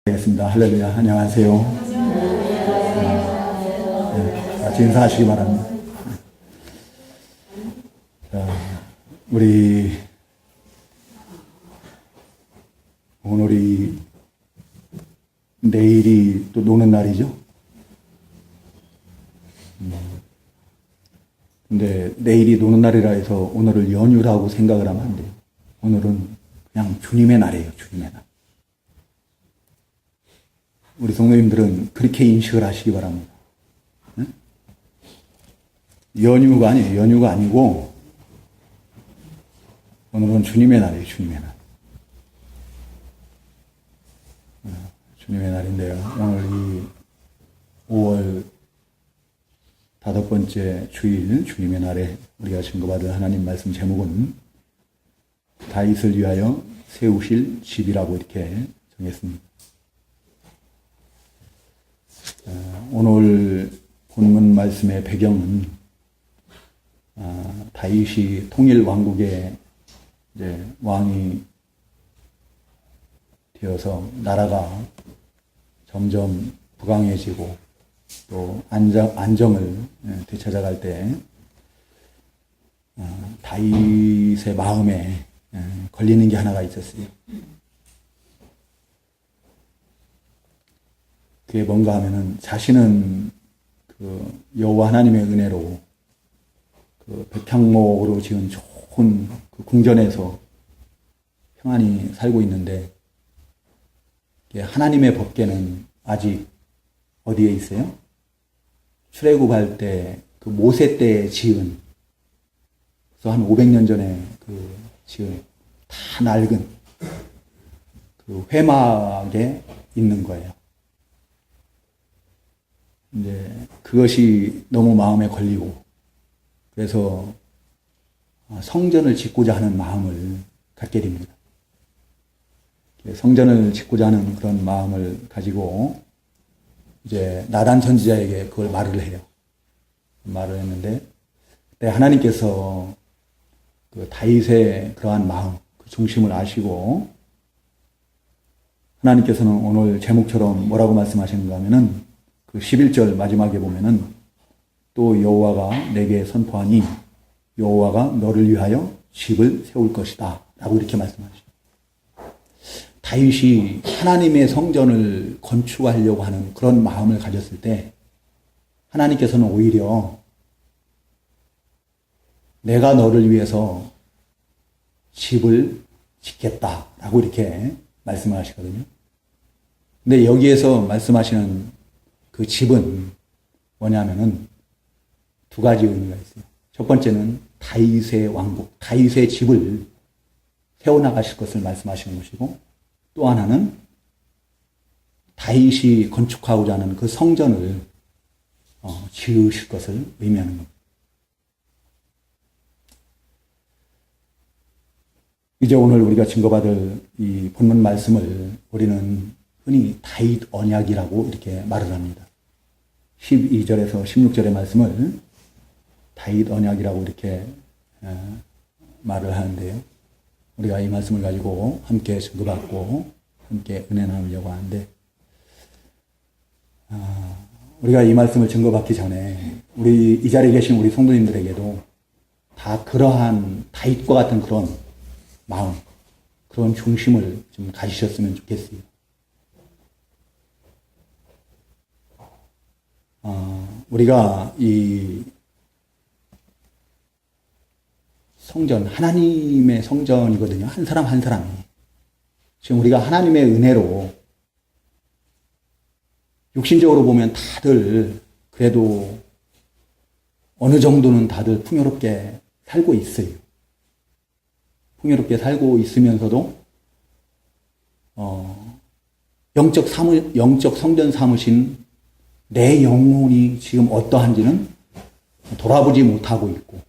되겠습니다. 할렐루야. 안녕하세요. 같이 인사하시기 바랍니다. 자, 우리 오늘이 내일이 또 노는 날이죠. 근데 내일이 노는 날이라 해서 오늘을 연휴라고 생각을 하면 안 돼요. 오늘은 그냥 주님의 날이에요. 주님의 날. 우리 성도님들은 그렇게 인식을 하시기 바랍니다. 응? 연휴가 아니에요. 연휴가 아니고 오늘은 주님의 날이에요. 주님의 날. 주님의 날인데요. 오늘 이 5월 5번째 주일 주님의 날에 우리가 증거받을 하나님 말씀 제목은 다윗을 위하여 세우실 집이라고 이렇게 정했습니다. 오늘 본문 말씀의 배경은 다윗이 통일 왕국의 이제 왕이 되어서 나라가 점점 부강해지고 또 안정을 되찾아갈 때 다윗의 마음에 걸리는 게 하나가 있었어요. 그게 뭔가 하면은 자신은 그 여호와 하나님의 은혜로 그 백향목으로 지은 좋은 그 궁전에서 평안히 살고 있는데 하나님의 법궤는 아직 어디에 있어요? 출애굽할 때 그 모세 때 지은, 그래서 한 500년 전에 그 지은 다 낡은 그 회막에 있는 거예요. 이제 그것이 너무 마음에 걸리고 그래서 성전을 짓고자 하는 마음을 갖게 됩니다. 성전을 짓고자 하는 그런 마음을 가지고 이제 나단 선지자에게 그걸 말을 해요. 말을 했는데 그때 하나님께서 그 다윗의 그러한 마음, 그 중심을 아시고 하나님께서는 오늘 제목처럼 뭐라고 말씀하시는가 하면은 그 11절 마지막에 보면은 또 여호와가 내게 선포하니 여호와가 너를 위하여 집을 세울 것이다 라고 이렇게 말씀하시죠. 다윗이 하나님의 성전을 건축하려고 하는 그런 마음을 가졌을 때 하나님께서는 오히려 내가 너를 위해서 집을 짓겠다라고 이렇게 말씀을 하시거든요. 근데 여기에서 말씀하시는 그 집은 뭐냐면은 두 가지 의미가 있어요. 첫 번째는 다윗의 왕국, 다윗의 집을 세워나가실 것을 말씀하시는 것이고 또 하나는 다윗이 건축하고자 하는 그 성전을 지으실 것을 의미하는 겁니다. 이제 오늘 우리가 증거받을 이 본문 말씀을 우리는 흔히 다윗 언약이라고 이렇게 말을 합니다. 12절에서 16절의 말씀을 다윗 언약이라고 이렇게 말을 하는데요. 우리가 이 말씀을 가지고 함께 증거받고 함께 은혜 나누려고 하는데 우리가 이 말씀을 증거받기 전에 우리 이 자리에 계신 우리 성도님들에게도 다 그러한 다윗과 같은 그런 마음, 그런 중심을 좀 가지셨으면 좋겠어요. 우리가 이 성전, 하나님의 성전이거든요. 한 사람 한 사람이. 지금 우리가 하나님의 은혜로 육신적으로 보면 다들 그래도 어느 정도는 다들 풍요롭게 살고 있어요. 풍요롭게 살고 있으면서도 영적 성전 삼으신 내 영혼이 지금 어떠한지는 돌아보지 못하고 있고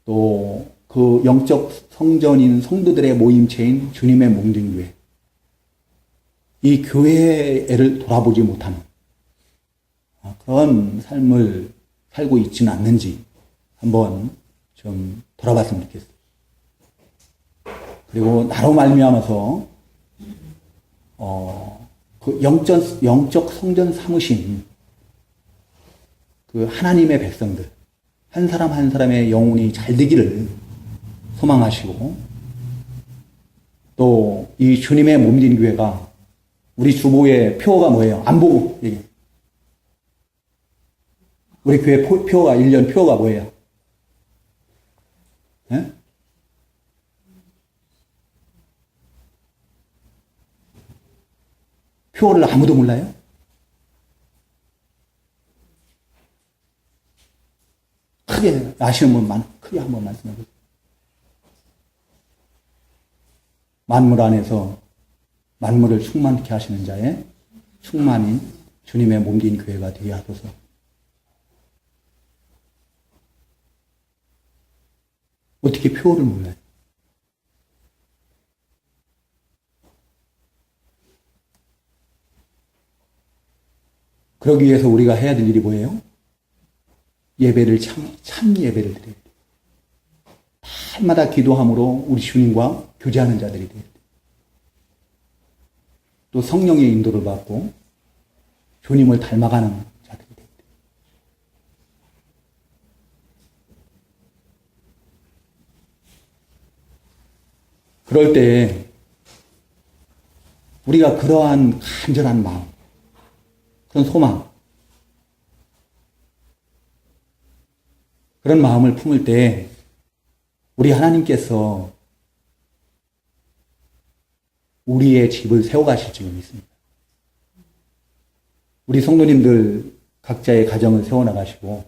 또 그 영적 성전인 성도들의 모임체인 주님의 몸된 교회, 이 교회를 돌아보지 못하는 그런 삶을 살고 있지는 않는지 한번 좀 돌아봤으면 좋겠어요. 그리고 나로 말미암아서 그 영적 성전 삼으신 그 하나님의 백성들, 한 사람 한 사람의 영혼이 잘 되기를 소망하시고, 또 이 주님의 몸된 교회가 우리 주보의 표어가 뭐예요? 안 보고 얘기해. 우리 교회 표어가 1년 표어가 뭐예요? 예? 표어를 아무도 몰라요? 크게 아시는 분 크게 한번 말씀해 보세요. 만물 안에서 만물을 충만케 하시는 자의 충만인 주님의 몸된 교회가 되게 하소서. 어떻게 표어를 몰라요? 그러기 위해서 우리가 해야 될 일이 뭐예요? 예배를 참 예배를 드려야 돼요. 날마다 기도함으로 우리 주님과 교제하는 자들이 돼야 돼요. 또 성령의 인도를 받고 주님을 닮아가는 자들이 돼야 돼요. 그럴 때 우리가 그러한 간절한 마음, 그런 소망, 그런 마음을 품을 때 우리 하나님께서 우리의 집을 세워가실 줄 믿습니다. 우리 성도님들 각자의 가정을 세워나가시고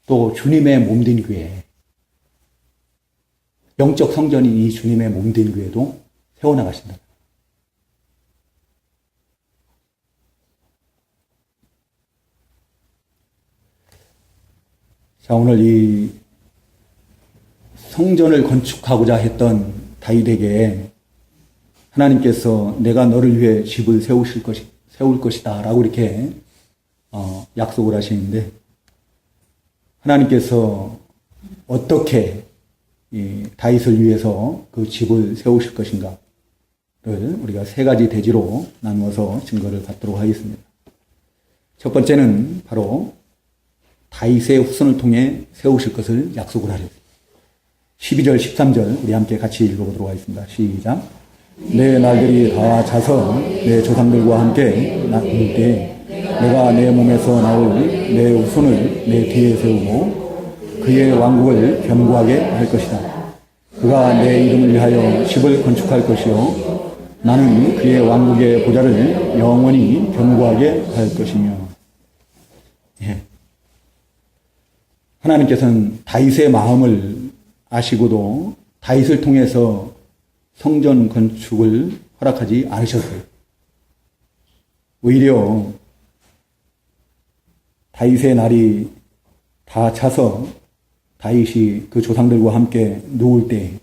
또 주님의 몸된 교회, 영적 성전인 이 주님의 몸된 교회도 세워나가신다. 자, 오늘 이 성전을 건축하고자 했던 다윗에게 하나님께서 내가 너를 위해 집을 세울 것이다 라고 이렇게 약속을 하시는데, 하나님께서 어떻게 이 다윗을 위해서 그 집을 세우실 것인가를 우리가 세 가지 대지로 나누어서 증거를 받도록 하겠습니다. 첫 번째는 바로 다윗의 후손을 통해 세우실 것을 약속을 하셨습니다. 12절, 13절 우리 함께 같이 읽어보도록 하겠습니다. 시작. 내 날들이 다 차서 내 조상들과 함께 낳을 때 내가 내 몸에서 나올 내 후손을 내 뒤에 세우고 그의 왕국을 견고하게 할 것이다. 그가 내 이름을 위하여 집을 건축할 것이요 나는 그의 왕국의 보좌를 영원히 견고하게 할 것이며. 예. 하나님께서는 다윗의 마음을 아시고도 다윗을 통해서 성전 건축을 허락하지 않으셨어요. 오히려 다윗의 날이 다 차서 다윗이 그 조상들과 함께 누울 때,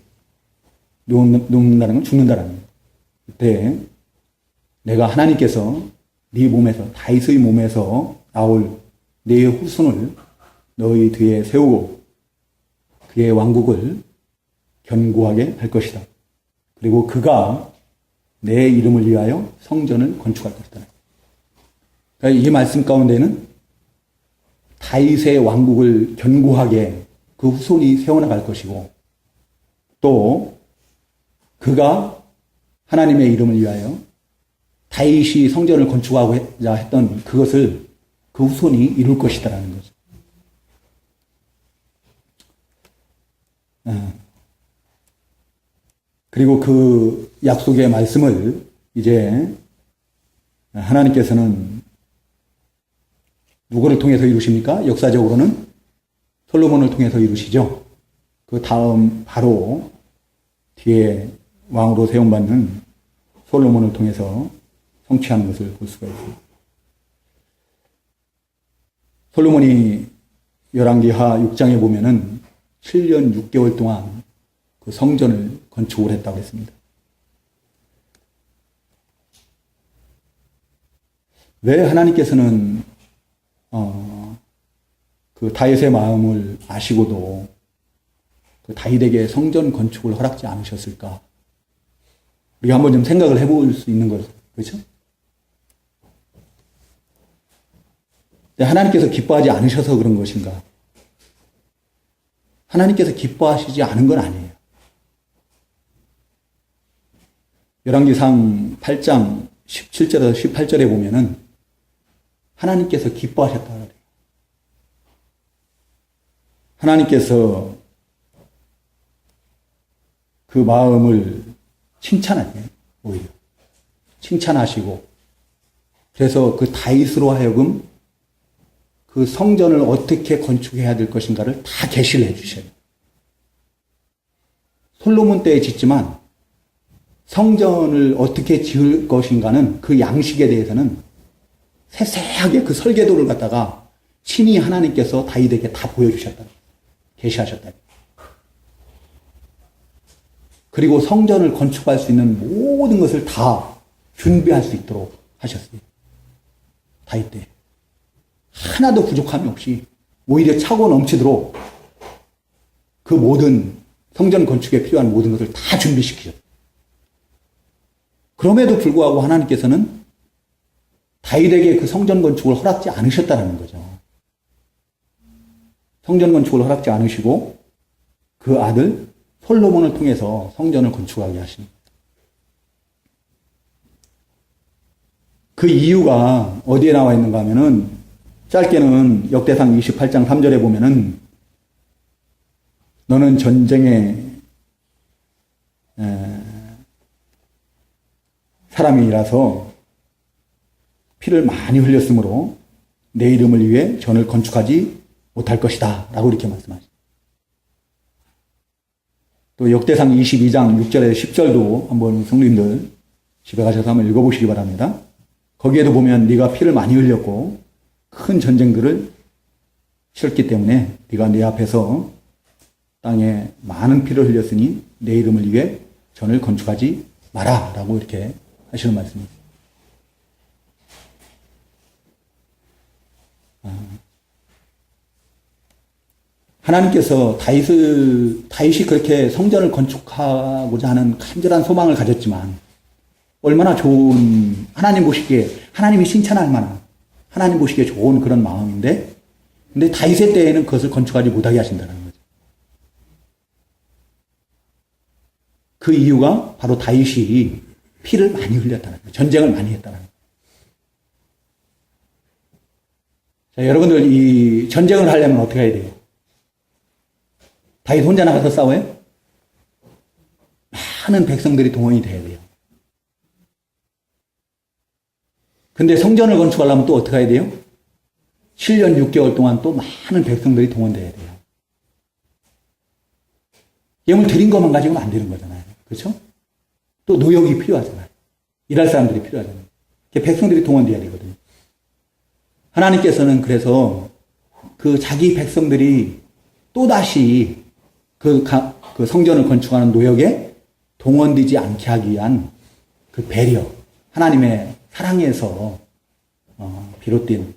누운다는 건 죽는다는 거예요. 그때 내가 하나님께서 네 몸에서, 다윗의 몸에서 나올 네 후손을 너희 뒤에 세우고 그의 왕국을 견고하게 할 것이다. 그리고 그가 내 이름을 위하여 성전을 건축할 것이다. 그러니까 이 말씀 가운데는 다윗의 왕국을 견고하게 그 후손이 세워나갈 것이고, 또 그가 하나님의 이름을 위하여 다윗이 성전을 건축하고자 했던 그것을 그 후손이 이룰 것이다라는 거죠. 그리고 그 약속의 말씀을 이제 하나님께서는 누구를 통해서 이루십니까? 역사적으로는 솔로몬을 통해서 이루시죠. 그 다음 바로 뒤에 왕으로 세움받는 솔로몬을 통해서 성취하는 것을 볼 수가 있습니다. 솔로몬이 열왕기하 6장에 보면은 7년 6개월 동안 그 성전을 건축을 했다고 했습니다. 왜 하나님께서는 그 다윗의 마음을 아시고도 그 다윗에게 성전 건축을 허락지 않으셨을까? 우리가 한번 좀 생각을 해볼 수 있는 거죠. 그렇죠? 하나님께서 기뻐하지 않으셔서 그런 것인가? 하나님께서 기뻐하시지 않은 건 아니에요. 열왕기상 8장 17절에서 18절에 보면은 하나님께서 기뻐하셨다 그래요. 하나님께서 그 마음을 칭찬하세요. 오히려 칭찬하시고, 그래서 그 다윗으로 하여금 그 성전을 어떻게 건축해야 될 것인가를 다 계시를 해주셔요. 솔로몬 때에 짓지만 성전을 어떻게 지을 것인가는 그 양식에 대해서는 세세하게 그 설계도를 갖다가 친히 하나님께서 다윗에게 다 보여주셨다. 계시하셨다. 그리고 성전을 건축할 수 있는 모든 것을 다 준비할 수 있도록 하셨어요. 다윗 때. 하나도 부족함이 없이 오히려 차고 넘치도록 그 모든 성전 건축에 필요한 모든 것을 다 준비시키셨어요. 그럼에도 불구하고 하나님께서는 다윗에게 그 성전 건축을 허락지 않으셨다는 거죠. 성전 건축을 허락지 않으시고 그 아들 솔로몬을 통해서 성전을 건축하게 하십니다. 그 이유가 어디에 나와 있는가 하면은 짧게는 역대상 28장 3절에 보면은 너는 전쟁의 사람이라서 피를 많이 흘렸으므로 내 이름을 위해 전을 건축하지 못할 것이다 라고 이렇게 말씀하십니다. 또 역대상 22장 6절에서 10절도 한번 성도님들 집에 가셔서 한번 읽어보시기 바랍니다. 거기에도 보면 네가 피를 많이 흘렸고 큰 전쟁들을 치렀기 때문에 네가 내 앞에서 땅에 많은 피를 흘렸으니 내 이름을 위해 전을 건축하지 마라 라고 이렇게 하시는 말씀입니다. 하나님께서 다윗이 그렇게 성전을 건축하고자 하는 간절한 소망을 가졌지만 얼마나 좋은, 하나님 보시기에, 하나님이 칭찬할 만한, 하나님 보시기에 좋은 그런 마음인데, 근데 다윗의 때에는 그것을 건축하지 못하게 하신다는 거죠. 그 이유가 바로 다윗이 피를 많이 흘렸다는 거예요. 전쟁을 많이 했다는 거예요. 자, 여러분들 이 전쟁을 하려면 어떻게 해야 돼요? 다윗 혼자 나가서 싸워요? 많은 백성들이 동원이 돼야 돼요. 근데 성전을 건축하려면 또 어떻게 해야 돼요? 7년 6개월 동안 또 많은 백성들이 동원돼야 돼요. 예물 드린 것만 가지고는 안 되는 거잖아요. 그렇죠? 또 노역이 필요하잖아요. 일할 사람들이 필요하잖아요. 백성들이 동원돼야 되거든요. 하나님께서는 그래서 그 자기 백성들이 또다시 그 성전을 건축하는 노역에 동원되지 않게 하기 위한 그 배려, 하나님의 사랑에서 비롯된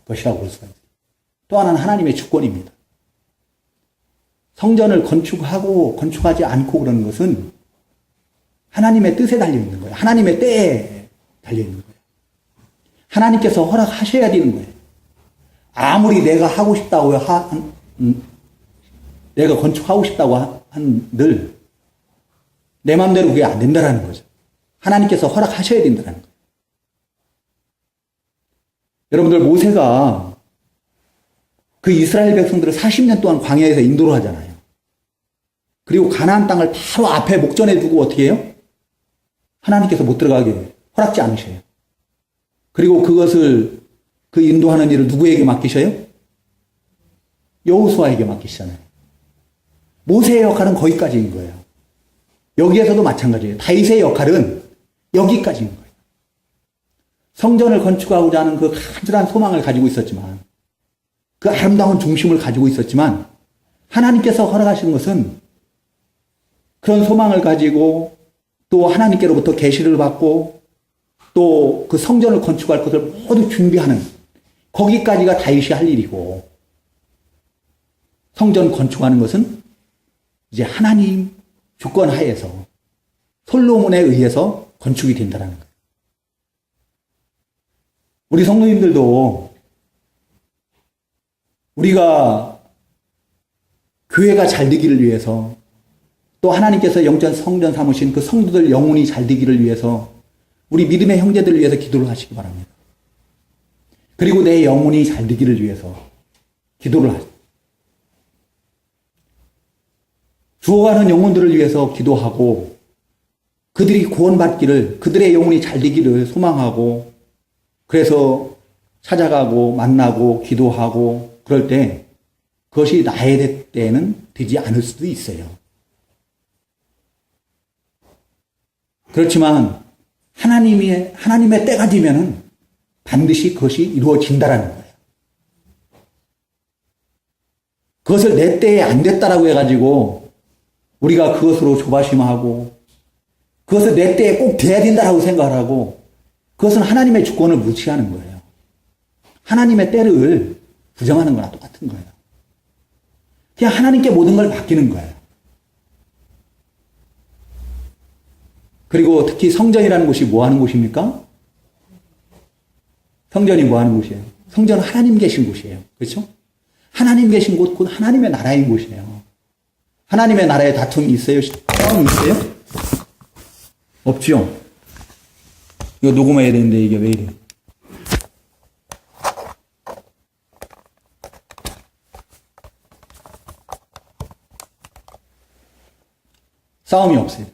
것이라고 볼 수가 있습니다. 또 하나는 하나님의 주권입니다. 성전을 건축하고 건축하지 않고 그러는 것은 하나님의 뜻에 달려있는 거예요. 하나님의 때에 달려있는 거예요. 하나님께서 허락하셔야 되는 거예요. 아무리 내가 하고 싶다고 내가 건축하고 싶다고 한들 내 마음대로 그게 안 된다라는 거죠. 하나님께서 허락하셔야 된다는 거예요. 여러분들 모세가 그 이스라엘 백성들을 40년 동안 광야에서 인도를 하잖아요. 그리고 가나안 땅을 바로 앞에 목전에 두고 어떻게 해요? 하나님께서 못 들어가게 허락지 않으셔요. 그리고 그것을 그 인도하는 일을 누구에게 맡기셔요? 여호수아에게 맡기시잖아요. 모세의 역할은 거기까지인 거예요. 여기에서도 마찬가지예요. 다윗의 역할은 여기까지인 거예요. 성전을 건축하고자 하는 그 간절한 소망을 가지고 있었지만, 그 아름다운 중심을 가지고 있었지만, 하나님께서 허락하신 것은 그런 소망을 가지고 또 하나님께로부터 계시를 받고 또 그 성전을 건축할 것을 모두 준비하는 거기까지가 다윗이 할 일이고, 성전 건축하는 것은 이제 하나님 주권 하에서 솔로몬에 의해서 건축이 된다는 거예요. 우리 성도님들도 우리가 교회가 잘 되기를 위해서 또 하나님께서 영전 성전 삼으신 그 성도들 영혼이 잘 되기를 위해서 우리 믿음의 형제들을 위해서 기도를 하시기 바랍니다. 그리고 내 영혼이 잘 되기를 위해서 기도를 하십니다. 죽어가는 영혼들을 위해서 기도하고 그들이 구원받기를, 그들의 영혼이 잘 되기를 소망하고 그래서 찾아가고 만나고 기도하고 그럴 때 그것이 나의 때는 되지 않을 수도 있어요. 그렇지만 하나님의 때가 되면은 반드시 그것이 이루어진다라는 거예요. 그것을 내 때에 안 됐다라고 해가지고 우리가 그것으로 조바심하고 그것을 내 때에 꼭 돼야 된다라고 생각을 하고 그것은 하나님의 주권을 무시하는 거예요. 하나님의 때를 부정하는 거나 똑같은 거예요. 그냥 하나님께 모든 걸 맡기는 거예요. 그리고 특히 성전이라는 곳이 뭐 하는 곳입니까? 성전이 뭐 하는 곳이에요? 성전은 하나님 계신 곳이에요. 그렇죠? 하나님 계신 곳, 곧 하나님의 나라인 곳이에요. 하나님의 나라에 다툼이 있어요? 싸움이 있어요? 없죠? 이거 녹음해야 되는데 이게 왜 이래? 싸움이 없어요.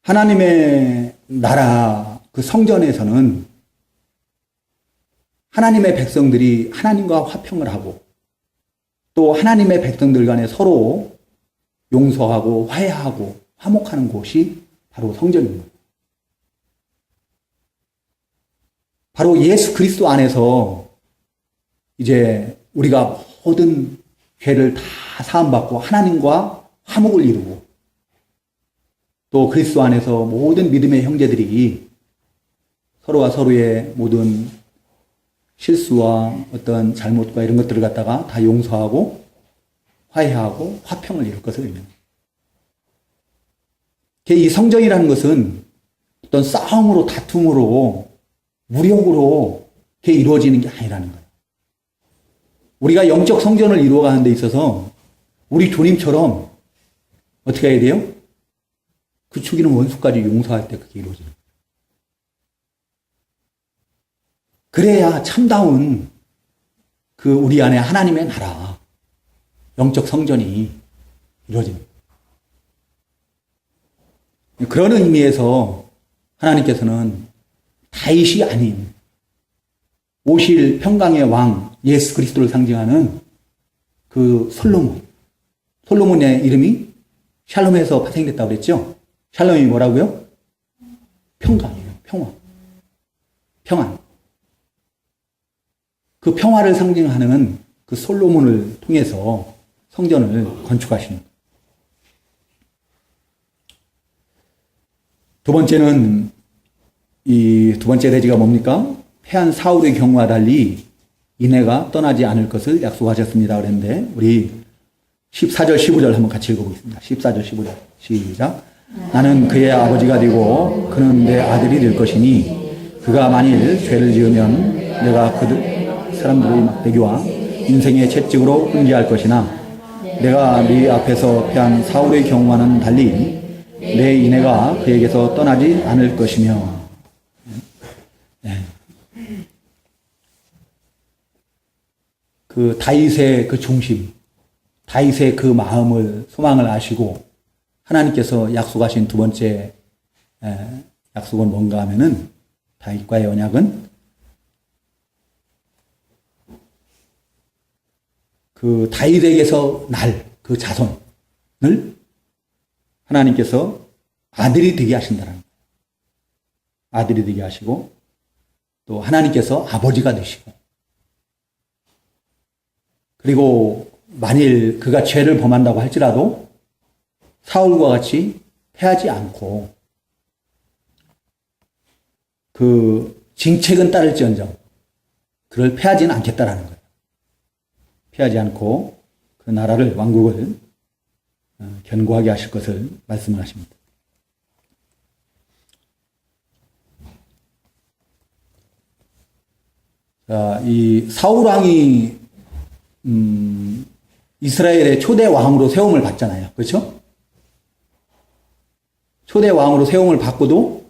하나님의 나라, 그 성전에서는 하나님의 백성들이 하나님과 화평을 하고 또 하나님의 백성들 간에 서로 용서하고 화해하고 화목하는 곳이 바로 성전입니다. 바로 예수 그리스도 안에서 이제 우리가 모든 죄를 다 사함받고 하나님과 화목을 이루고 또 그리스도 안에서 모든 믿음의 형제들이 서로가 서로의 모든 실수와 어떤 잘못과 이런 것들을 갖다가 다 용서하고 화해하고 화평을 이룰 것을 의미합니다. 이 성전이라는 것은 어떤 싸움으로 다툼으로 무력으로 이루어지는 게 아니라는 거예요. 우리가 영적 성전을 이루어가는 데 있어서 우리 주님처럼 어떻게 해야 돼요? 그 죽이는 원수까지 용서할 때 그게 이루어지는 거예요. 그래야 참다운 그 우리 안에 하나님의 나라, 영적 성전이 이루어집니다. 그런 의미에서 하나님께서는 다윗이 아닌 오실 평강의 왕 예수 그리스도를 상징하는 그 솔로몬의 이름이 샬롬에서 파생됐다고 그랬죠? 샬롬이 뭐라고요? 평강이에요. 평안. 그 평화를 상징하는 그 솔로몬을 통해서 성전을 건축하시는 거예요. 두 번째는 이 두 번째 대지가 뭡니까? 패한 사울의 경우와 달리 이내가 떠나지 않을 것을 약속하셨습니다. 그랬는데 우리 14절 15절 한번 같이 읽어보겠습니다. 14절 15절 시작. 나는 그의 아버지가 되고 그는 내 아들이 될 것이니 그가 만일 죄를 지으면 내가 그들 사람들의 막대기와 인생의 채찍으로 훈계할 것이나 내가 네 앞에서 패한 사울의 경우와는 달리 내 인애가 그에게서 떠나지 않을 것이며. 네. 그 다윗의 그 중심, 다윗의 그 마음을 소망을 아시고 하나님께서 약속하신 두 번째 약속은 뭔가 하면은 다윗과의 언약은 그 다윗에게서 날 그 자손을 하나님께서 아들이 되게 하신다는 거예요. 아들이 되게 하시고 또 하나님께서 아버지가 되시고 그리고 만일 그가 죄를 범한다고 할지라도 사울과 같이 패하지 않고 그 징책은 따를지언정 그를 패하지는 않겠다라는 거예요. 피하지 않고 그 나라를 왕국을 견고하게 하실 것을 말씀을 하십니다. 자, 이 사울 왕이 이스라엘의 초대 왕으로 세움을 받잖아요. 그렇죠? 초대 왕으로 세움을 받고도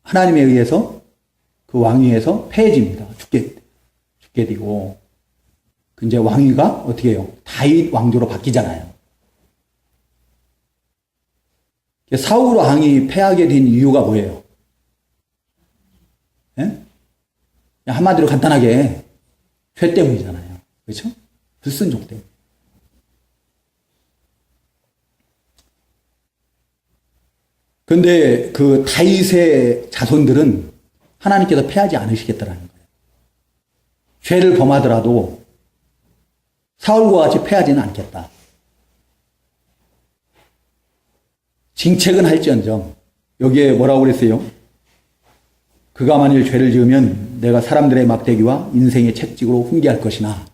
하나님에 의해서 그 왕위에서 패해집니다. 죽게 되고 이제 왕위가 어떻게 해요? 다윗 왕조로 바뀌잖아요. 사울 왕이 패하게 된 이유가 뭐예요? 예? 한마디로 간단하게 죄 때문이잖아요. 그렇죠? 불순종 때문에. 그런데 그 다윗의 자손들은 하나님께서 패하지 않으시겠다라는 거예요. 죄를 범하더라도 사울과 같이 패하지는 않겠다. 징책은 할지언정 여기에 뭐라고 그랬어요? 그가 만일 죄를 지으면 내가 사람들의 막대기와 인생의 채찍으로 훈계할 것이나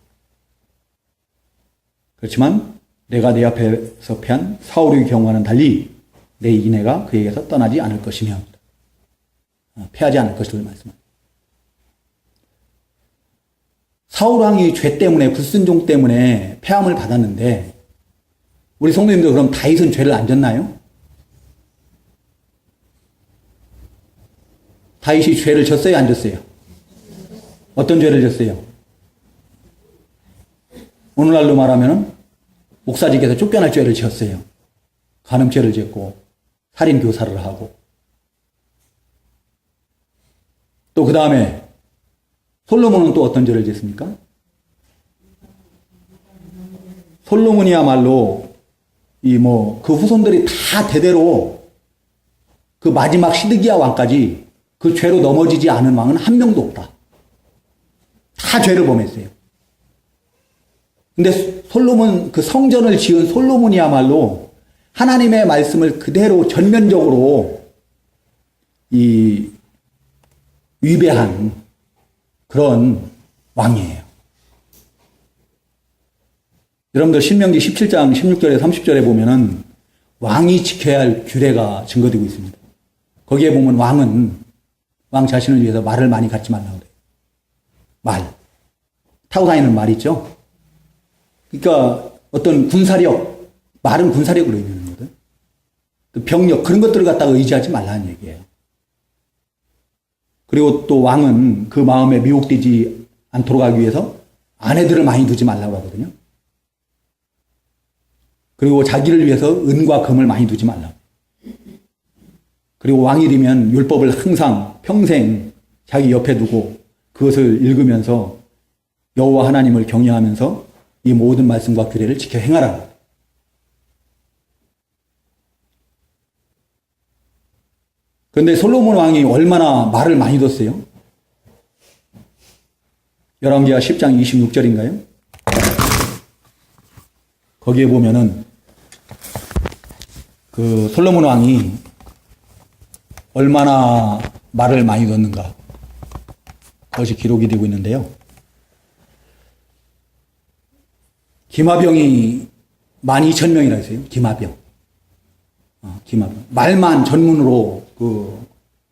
그렇지만 내가 내 앞에서 패한 사울의 경우와는 달리 내 인애가 그에게서 떠나지 않을 것이며 패하지 않을 것을 말씀합니다. 사울 왕이 죄 때문에 불순종 때문에 패함을 받았는데 우리 성도님들 그럼 다윗은 죄를 안 졌나요? 다윗이 죄를 졌어요, 안 졌어요? 어떤 죄를 졌어요? 오늘날로 말하면 목사직에서 쫓겨날 죄를 지었어요. 간음죄를 지었고 살인 교사를 하고 또 그 다음에 솔로몬은 또 어떤 죄를 지었습니까? 솔로몬이야말로 그 후손들이 다 대대로 그 마지막 시드기야 왕까지 그 죄로 넘어지지 않은 왕은 한 명도 없다. 다 죄를 범했어요. 근데 솔로몬, 그 성전을 지은 솔로몬이야말로 하나님의 말씀을 그대로 전면적으로 위배한 그런 왕이에요. 여러분들 신명기 17장 16절에 30절에 보면은 왕이 지켜야 할 규례가 증거되고 있습니다. 거기에 보면 왕 자신을 위해서 말을 많이 갖지 말라고 그래요. 말. 타고 다니는 말 있죠? 그러니까 어떤 군사력, 말은 군사력으로 의미하는 거거든. 병력, 그런 것들을 갖다가 의지하지 말라는 얘기예요. 그리고 또 왕은 그 마음에 미혹되지 않도록 하기 위해서 아내들을 많이 두지 말라고 하거든요. 그리고 자기를 위해서 은과 금을 많이 두지 말라고. 그리고 왕이 되면 율법을 항상 평생 자기 옆에 두고 그것을 읽으면서 여호와 하나님을 경외하면서 이 모든 말씀과 규례를 지켜 행하라. 그런데 솔로몬 왕이 얼마나 말을 많이 뒀어요? 열왕기하 10장 26절인가요? 거기에 보면은 그 솔로몬 왕이 얼마나 말을 많이 뒀는가 그것이 기록이 되고 있는데요. 기마병이 12,000명이라 했어요. 기마병. 말만 전문으로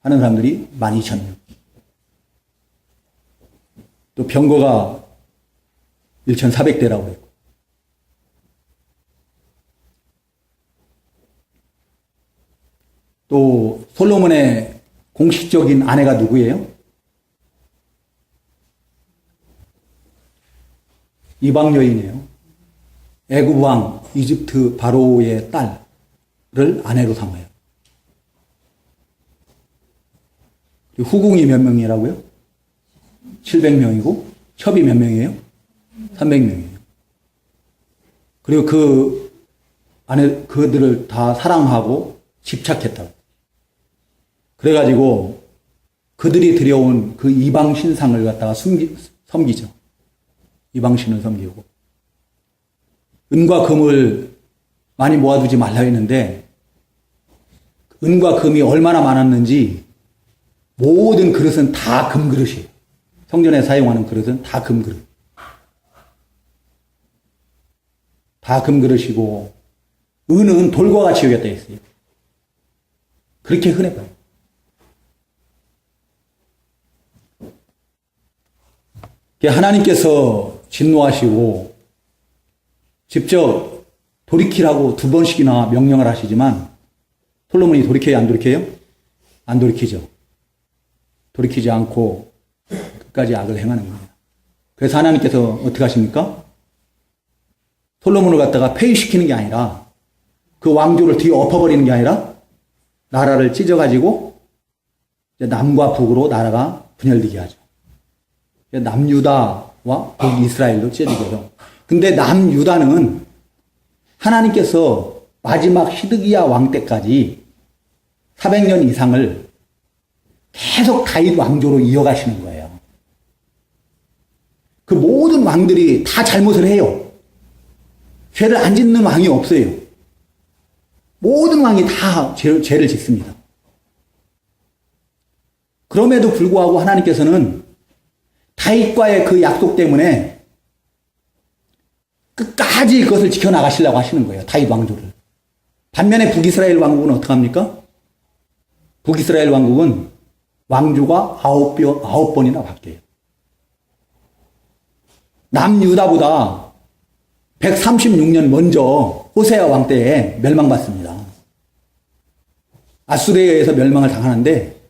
하는 사람들이 12,000명. 또 병거가 1,400대라고 했고. 또 솔로몬의 공식적인 아내가 누구예요? 이방 여인이에요. 애굽 왕 이집트 바로의 딸을 아내로 삼아요. 후궁이 몇 명이라고요? 700명이고 첩이 몇 명이에요? 300명이에요. 그리고 그들을 다 사랑하고 집착했다고. 그래가지고 그들이 들여온 그 이방 신상을 갖다가 섬기죠. 이방 신을 섬기고. 은과 금을 많이 모아두지 말라 했는데 은과 금이 얼마나 많았는지 모든 그릇은 다 금그릇이에요. 성전에 사용하는 그릇은 다 금그릇. 다 금그릇이고 은은 돌과 같이 여겼다 했어요. 그렇게 흔해 보여요. 하나님께서 진노하시고 직접 돌이키라고 2번씩이나 명령을 하시지만 솔로몬이 돌이켜요, 안 돌이켜요? 안 돌이키죠. 돌이키지 않고 끝까지 악을 행하는 겁니다. 그래서 하나님께서 어떻게 하십니까? 솔로몬을 갖다가 폐위시키는 게 아니라 그 왕조를 뒤에 엎어버리는 게 아니라 나라를 찢어가지고 남과 북으로 나라가 분열되게 하죠. 남유다와 북이스라엘로 찢어지게요. 근데 남유다는 하나님께서 마지막 히드기야 왕 때까지 400년 이상을 계속 다윗 왕조로 이어가시는 거예요. 그 모든 왕들이 다 잘못을 해요. 죄를 안 짓는 왕이 없어요. 모든 왕이 다 죄를 짓습니다. 그럼에도 불구하고 하나님께서는 다윗과의 그 약속 때문에 끝까지 그것을 지켜나가시려고 하시는 거예요. 다윗 왕조를. 반면에 북이스라엘 왕국은 어떡합니까? 북이스라엘 왕국은 왕조가 9번이나 바뀌어요. 남유다보다 136년 먼저 호세아 왕 때에 멸망받습니다. 아수르에 의해서 멸망을 당하는데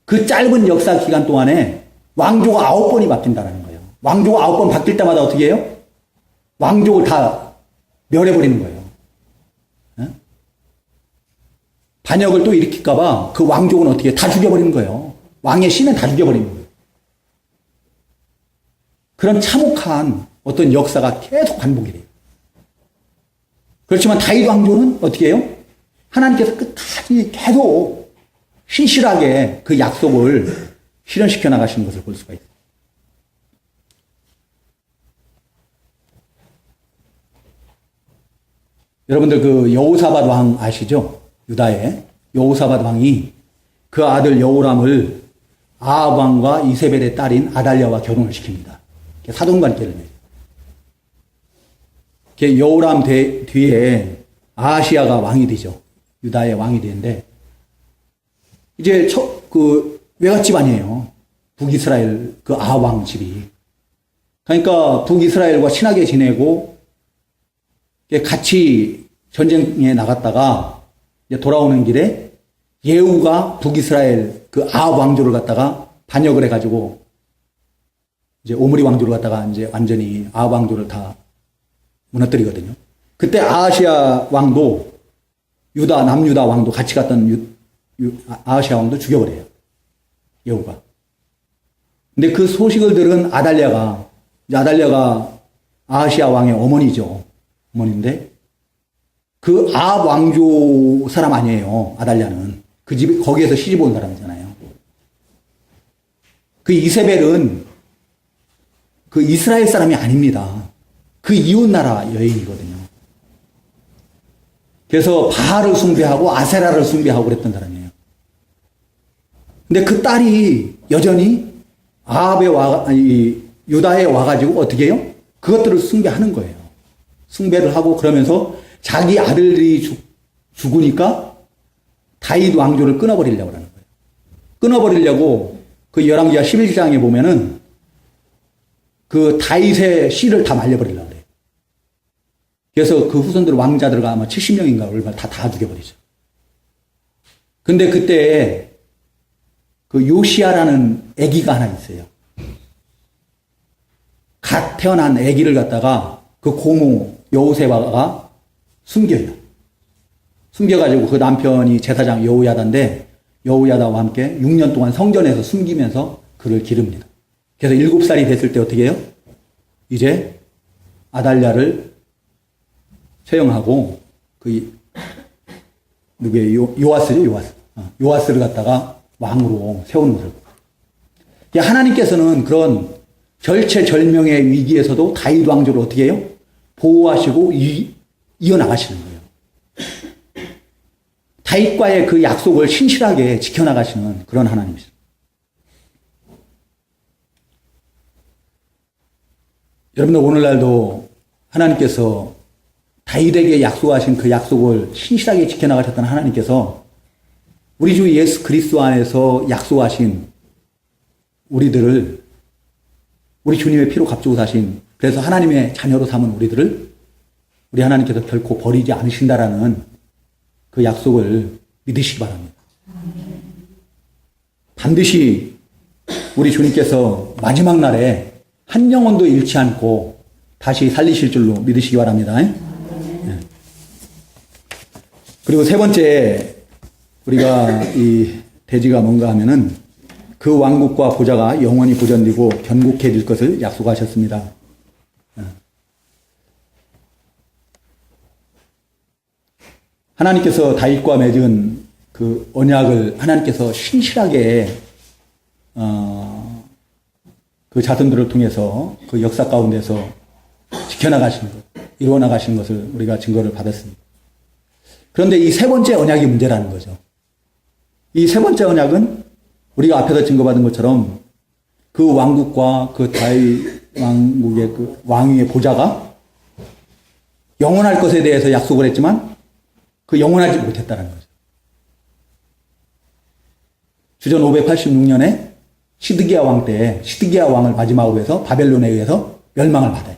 그 짧은 역사 기간 동안에 왕조가 9번이 바뀐다는 거예요. 왕조가 9번 바뀔 때마다 어떻게 해요? 왕족을 다 멸해버리는 거예요. 네? 반역을 또 일으킬까봐 그 왕족은 어떻게 다 죽여버리는 거예요. 왕의 신은 다 죽여버리는 거예요. 그런 참혹한 어떤 역사가 계속 반복이 돼요. 그렇지만 다윗 왕조는 어떻게 해요? 하나님께서 끝까지 계속 신실하게 그 약속을 실현시켜 나가시는 것을 볼 수가 있어요. 여러분들 그 여호사밧 왕 아시죠? 유다의 여호사밧 왕이 그 아들 여호람을 아합 왕과 이세벨의 딸인 아달랴와 결혼을 시킵니다. 사돈관계를 맺어요. 여호람 뒤에 아하시야가 왕이 되죠. 유다의 왕이 되는데 이제 그 외갓 집안이에요. 북이스라엘 그 아합 왕 집이. 그러니까 북이스라엘과 친하게 지내고 같이 전쟁에 나갔다가 이제 돌아오는 길에 예후가 북이스라엘 그 아합 왕조를 갖다가 반역을 해가지고 이제 오므리 왕조를 갖다가 이제 완전히 아합 왕조를 다 무너뜨리거든요. 그때 아하시야 왕도 남유다 왕도 같이 갔던 아하시야 왕도 죽여버려요. 예후가. 근데 그 소식을 들은 아달랴가 아하시야 왕의 어머니죠. 어머니인데 그 아합 왕조 사람 아니에요. 아달랴는 그 집 거기에서 시집 온 사람이잖아요. 그 이세벨은 그 이스라엘 사람이 아닙니다. 그 이웃 나라 여인이거든요. 그래서 바알을 숭배하고 아세라를 숭배하고 그랬던 사람이에요. 근데 그 딸이 여전히 유다에 와가지고 어떻게 해요? 그것들을 숭배하는 거예요. 숭배를 하고 그러면서 자기 아들이 죽으니까 다윗 왕조를 끊어버리려고 하는 거예요. 끊어버리려고 그 열왕기하 11장에 보면은 그 다윗의 씨를 다 말려버리려고 그래요. 그래서 그 후손들 왕자들과 아마 70명인가 얼마 다 죽여버리죠. 근데 그때 그 요시야라는 아기가 하나 있어요. 갓 태어난 아기를 갖다가 그 고모 여호세바가 숨겨요. 숨겨가지고 그 남편이 제사장 여호야다인데 여호야다와 함께 6년 동안 성전에서 숨기면서 그를 기릅니다. 그래서 7살이 됐을 때 어떻게 해요? 이제 아달랴를 처형하고 요아스죠, 요아스를 갖다가 왕으로 세우는 것을. 하나님께서는 그런 절체절명의 위기에서도 다윗 왕조를 어떻게 해요? 보호하시고 이어나가시는 거예요. 다윗과의 그 약속을 신실하게 지켜나가시는 그런 하나님이십니다. 여러분들 오늘날도 하나님께서 다윗에게 약속하신 그 약속을 신실하게 지켜나가셨던 하나님께서 우리 주 예수 그리스도 안에서 약속하신 우리들을 우리 주님의 피로 값주고 사신 그래서 하나님의 자녀로 삼은 우리들을 우리 하나님께서 결코 버리지 않으신다라는 그 약속을 믿으시기 바랍니다. 반드시 우리 주님께서 마지막 날에 한 영혼도 잃지 않고 다시 살리실 줄로 믿으시기 바랍니다. 네. 그리고 세 번째 우리가 이 대지가 뭔가 하면은 그 왕국과 보좌가 영원히 보존되고 견고해질 것을 약속하셨습니다. 하나님께서 다윗과 맺은 그 언약을 하나님께서 신실하게 그 자손들을 통해서 그 역사 가운데서 지켜나가시는 것, 이루어나가시는 것을 우리가 증거를 받았습니다. 그런데 이 세 번째 언약이 문제라는 거죠. 이 세 번째 언약은 우리가 앞에서 증거받은 것처럼 그 왕국과 그 다윗 왕국의 그 왕위의 보좌가 영원할 것에 대해서 약속을 했지만 그 영원하지 못했다는 거죠. 주전 586년에 시드기야 왕 때 시드기야 왕을 마지막으로 해서 바벨론에 의해서 멸망을 받아요.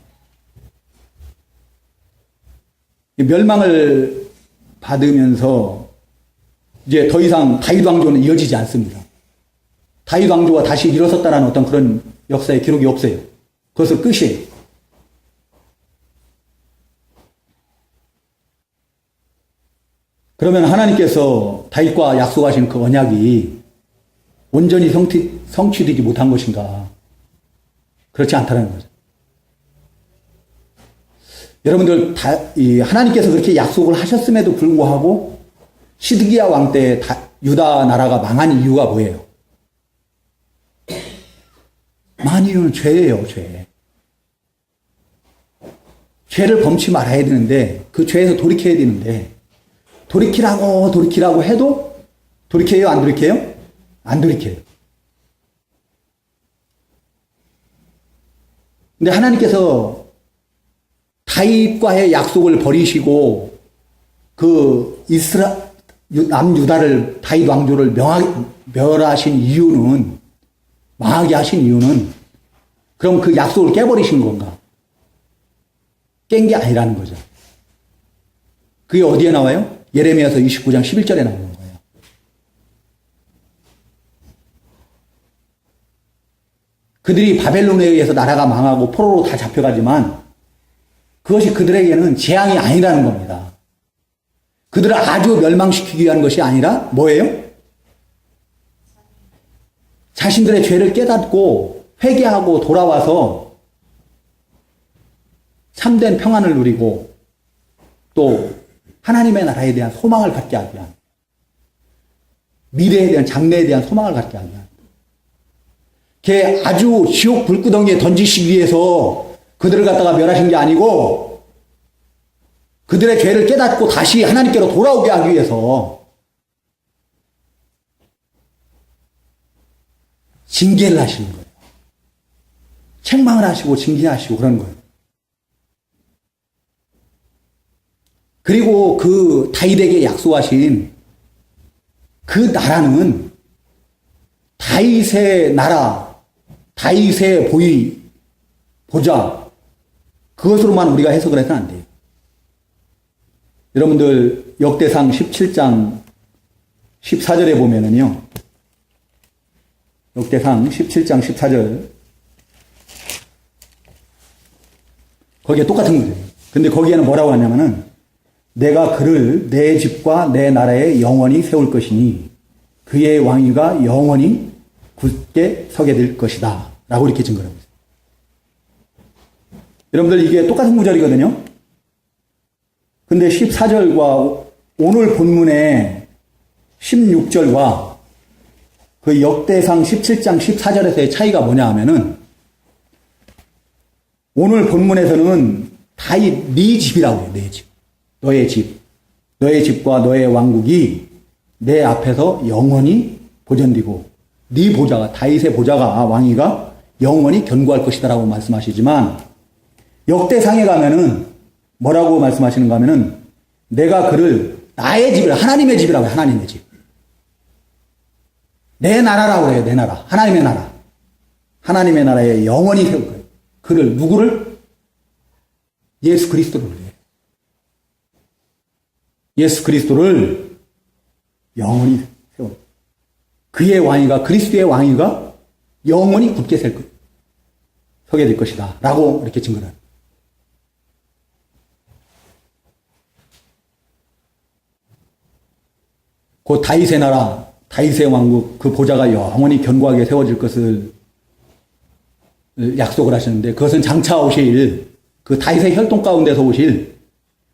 멸망을 받으면서 이제 더 이상 다윗 왕조는 이어지지 않습니다. 다윗 왕조가 다시 일어섰다는 어떤 그런 역사의 기록이 없어요. 그것을 끝이에요. 그러면 하나님께서 다윗과 약속하신 그 언약이 온전히 성취되지 못한 것인가? 그렇지 않다는 거죠. 여러분들 하나님께서 그렇게 약속을 하셨음에도 불구하고 시드기야 왕 때 유다 나라가 망한 이유가 뭐예요? 망한 이유는 죄예요, 죄. 죄를 범치 말아야 되는데 그 죄에서 돌이켜야 되는데 돌이키라고 해도 돌이켜요, 안 돌이켜요? 안 돌이켜요. 근데 하나님께서 다윗과의 약속을 버리시고 그 남유다를 다윗 왕조를 멸하신 이유는 망하게 하신 이유는 그럼 그 약속을 깨버리신 건가? 깬 게 아니라는 거죠. 그게 어디에 나와요? 예레미야서 29장 11절에 나오는 거예요. 그들이 바벨론에 의해서 나라가 망하고 포로로 다 잡혀가지만 그것이 그들에게는 재앙이 아니라는 겁니다. 그들을 아주 멸망시키기 위한 것이 아니라 뭐예요? 자신들의 죄를 깨닫고 회개하고 돌아와서 참된 평안을 누리고 또 하나님의 나라에 대한 소망을 갖게 하기 위한 미래에 대한 장래에 대한 소망을 갖게 하기 위한 걔 아주 지옥 불구덩이에 던지시기 위해서 그들을 갖다가 멸하신 게 아니고 그들의 죄를 깨닫고 다시 하나님께로 돌아오게 하기 위해서 징계를 하시는 거예요. 책망을 하시고 징계하시고 그런 거예요. 그리고 그 다윗에게 약속하신 그 나라는 다윗의 나라, 다윗의 보좌 그것으로만 우리가 해석을 해서는 안 돼요. 여러분들 역대상 17장 14절에 보면은요. 역대상 17장 14절 거기에 똑같은 거죠. 근데 거기에는 뭐라고 하냐면은 내가 그를 내 집과 내 나라에 영원히 세울 것이니 그의 왕위가 영원히 굳게 서게 될 것이다 라고 이렇게 증거를 합니다. 여러분들 이게 똑같은 구절이거든요. 근데 14절과 오늘 본문의 16절과 그 역대상 17장 14절에서의 차이가 뭐냐 하면은 오늘 본문에서는 다윗 네 집이라고 해요. 네 집. 너의 집. 너의 집과 너의 왕국이 내 앞에서 영원히 보존되고 네 보좌가 다윗의 보좌가 왕위가 영원히 견고할 것이다라고 말씀하시지만 역대상에 가면은 뭐라고 말씀하시는가 하면은 내가 그를 나의 집이라, 하나님의 집이라고 해요. 하나님의 집. 내 나라라고 해요. 내 나라. 하나님의 나라. 하나님의 나라에 영원히 세울 거예요. 그를, 누구를? 예수 그리스도를 위해. 예수 그리스도를 영원히 세울. 그의 왕위가, 그리스도의 왕위가 영원히 굳게 서게 될 것이다. 라고 이렇게 증거를 합니다. 곧 다윗의 나라, 다윗의 왕국, 그 보좌가 영원히 견고하게 세워질 것을 약속을 하셨는데, 그것은 장차 오실 그 다윗의 혈통 가운데서 오실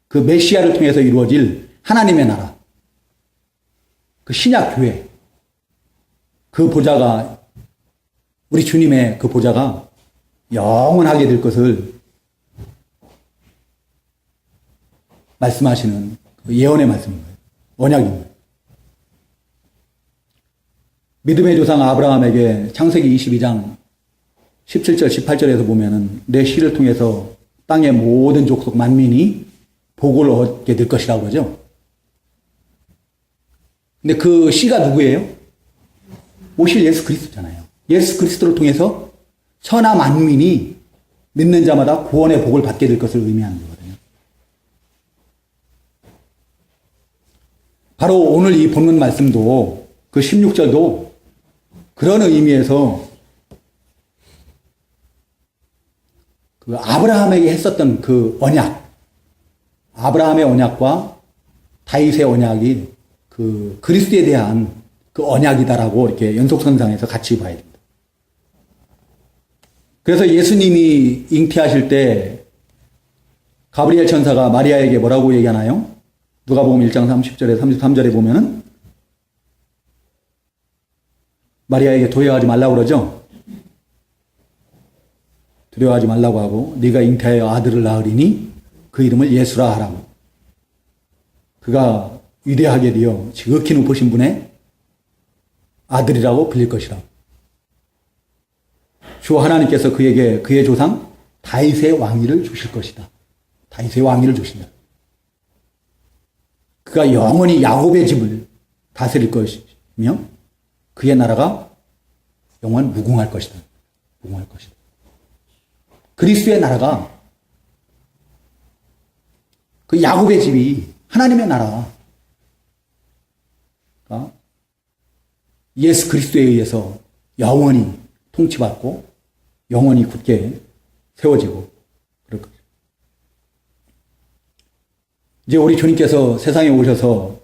그 메시아를 통해서 이루어질 하나님의 나라, 그 신약 교회, 그 보좌가, 우리 주님의 그 보좌가 영원하게 될 것을 말씀하시는 그 예언의 말씀인 거예요. 언약인 거예요. 믿음의 조상 아브라함에게 창세기 22장 17절, 18절에서 보면은 내 씨를 통해서 땅의 모든 족속 만민이 복을 얻게 될 것이라고 그러죠. 근데 그 씨가 누구예요? 오실 예수 그리스도잖아요. 예수 그리스도를 통해서 천하 만민이 믿는 자마다 구원의 복을 받게 될 것을 의미하는 거거든요. 바로 오늘 이 본문 말씀도 그 16절도 그런 의미에서 그 아브라함에게 했었던 그 언약, 아브라함의 언약과 다윗의 언약이 그 그리스도에 대한 그 언약이다라고 이렇게 연속선상에서 같이 봐야 됩니다. 그래서 예수님이 잉태하실 때 가브리엘 천사가 마리아에게 뭐라고 얘기하나요? 누가복음 1장 30절에 33절에 보면은 마리아에게 두려워하지 말라고 그러죠. 두려워하지 말라고 하고 네가 잉태하여 아들을 낳으리니 그 이름을 예수라 하라고. 그가 위대하게 되어 지극히 높으신 분의 아들이라고 불릴 것이라. 주 하나님께서 그에게 그의 조상 다윗의 왕위를 주실 것이다. 다윗의 왕위를 주신다. 그가 영원히 야곱의 집을 다스릴 것이며 그의 나라가 영원 무궁할 것이다. 무궁할 것이다. 그리스도의 나라가 그 야곱의 집이 하나님의 나라. 그러니까 예수 그리스도에 의해서 영원히 통치받고 영원히 굳게 세워지고 그럴 거죠. 이제 우리 주님께서 세상에 오셔서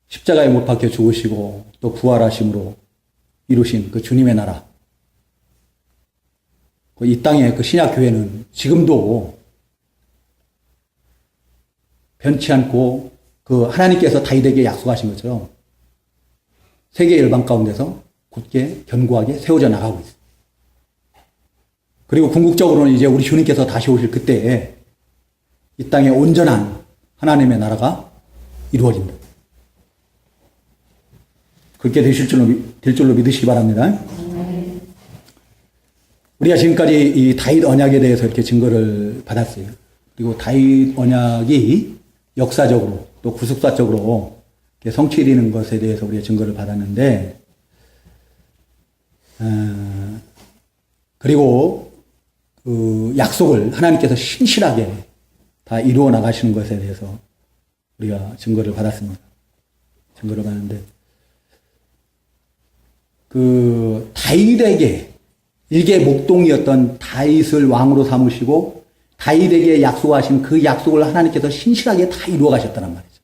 십자가에 못 박혀 죽으시고 또 부활하심으로 이루신 그 주님의 나라. 이 땅의 그 신약 교회는 지금도 변치 않고 그 하나님께서 다윗에게 약속하신 것처럼 세계 열방 가운데서 굳게 견고하게 세워져 나가고 있습니다. 그리고 궁극적으로는 이제 우리 주님께서 다시 오실 그때에 이 땅에 온전한 하나님의 나라가 이루어집니다. 그렇게 될 줄로 믿으시기 바랍니다. 우리가 지금까지 이 다윗 언약에 대해서 이렇게 증거를 받았어요. 그리고 다윗 언약이 역사적으로 또 구속사적으로 성취되는 것에 대해서 우리가 증거를 받았는데, 그리고 그 약속을 하나님께서 신실하게 다 이루어 나가시는 것에 대해서 우리가 증거를 받았습니다. 증거를 받았는데, 그 다윗에게 일개 목동이었던 다윗을 왕으로 삼으시고 다윗에게 약속하신 그 약속을 하나님께서 신실하게 다 이루어 가셨다는 말이죠.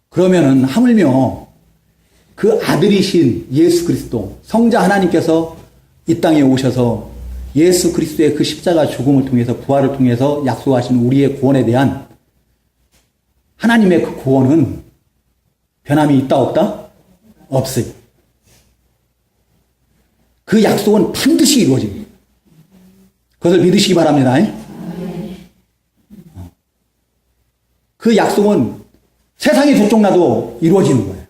그러면은 하물며 그 아들이신 예수 그리스도, 성자 하나님께서 이 땅에 오셔서 예수 그리스도의 그 십자가 죽음을 통해서 부활을 통해서 약속하신 우리의 구원에 대한 하나님의 그 구원은 변함이 있다 없다? 없어요. 그 약속은 반드시 이루어집니다. 그것을 믿으시기 바랍니다. 그 약속은 세상이 들쪽나도 이루어지는 거예요.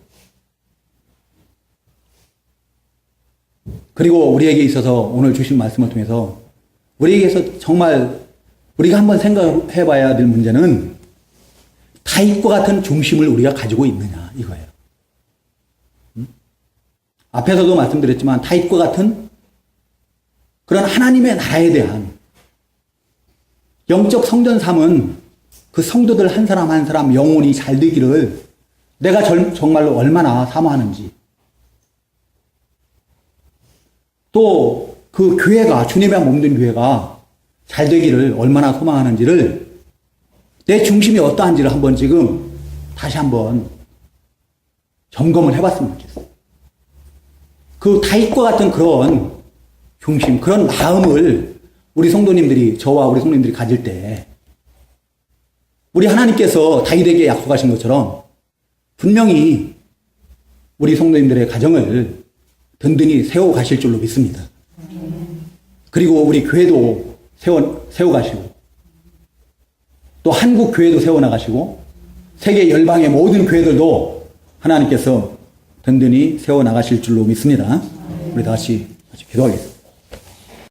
그리고 우리에게 있어서 오늘 주신 말씀을 통해서 우리에게서 정말 우리가 한번 생각해 봐야 될 문제는 다윗과 같은 중심을 우리가 가지고 있느냐 이거예요. 앞에서도 말씀드렸지만 다윗과 같은 그런 하나님의 나라에 대한 영적 성전 삶은 그 성도들 한 사람 한 사람 영혼이 잘 되기를 내가 정말로 얼마나 사모하는지, 또 그 교회가, 주님의 몸된 교회가 잘 되기를 얼마나 소망하는지를, 내 중심이 어떠한지를 한번 지금 다시 한번 점검을 해봤으면 좋겠어요. 그 다윗과 같은 그런 중심, 그런 마음을 우리 성도님들이, 저와 우리 성도님들이 가질 때 우리 하나님께서 다윗에게 약속하신 것처럼 분명히 우리 성도님들의 가정을 든든히 세워가실 줄로 믿습니다. 그리고 우리 교회도 세워가시고, 또 한국 교회도 세워나가시고, 세계 열방의 모든 교회들도 하나님께서 든든히 세워나가실 줄로 믿습니다. 우리 다 같이 기도하겠습니다.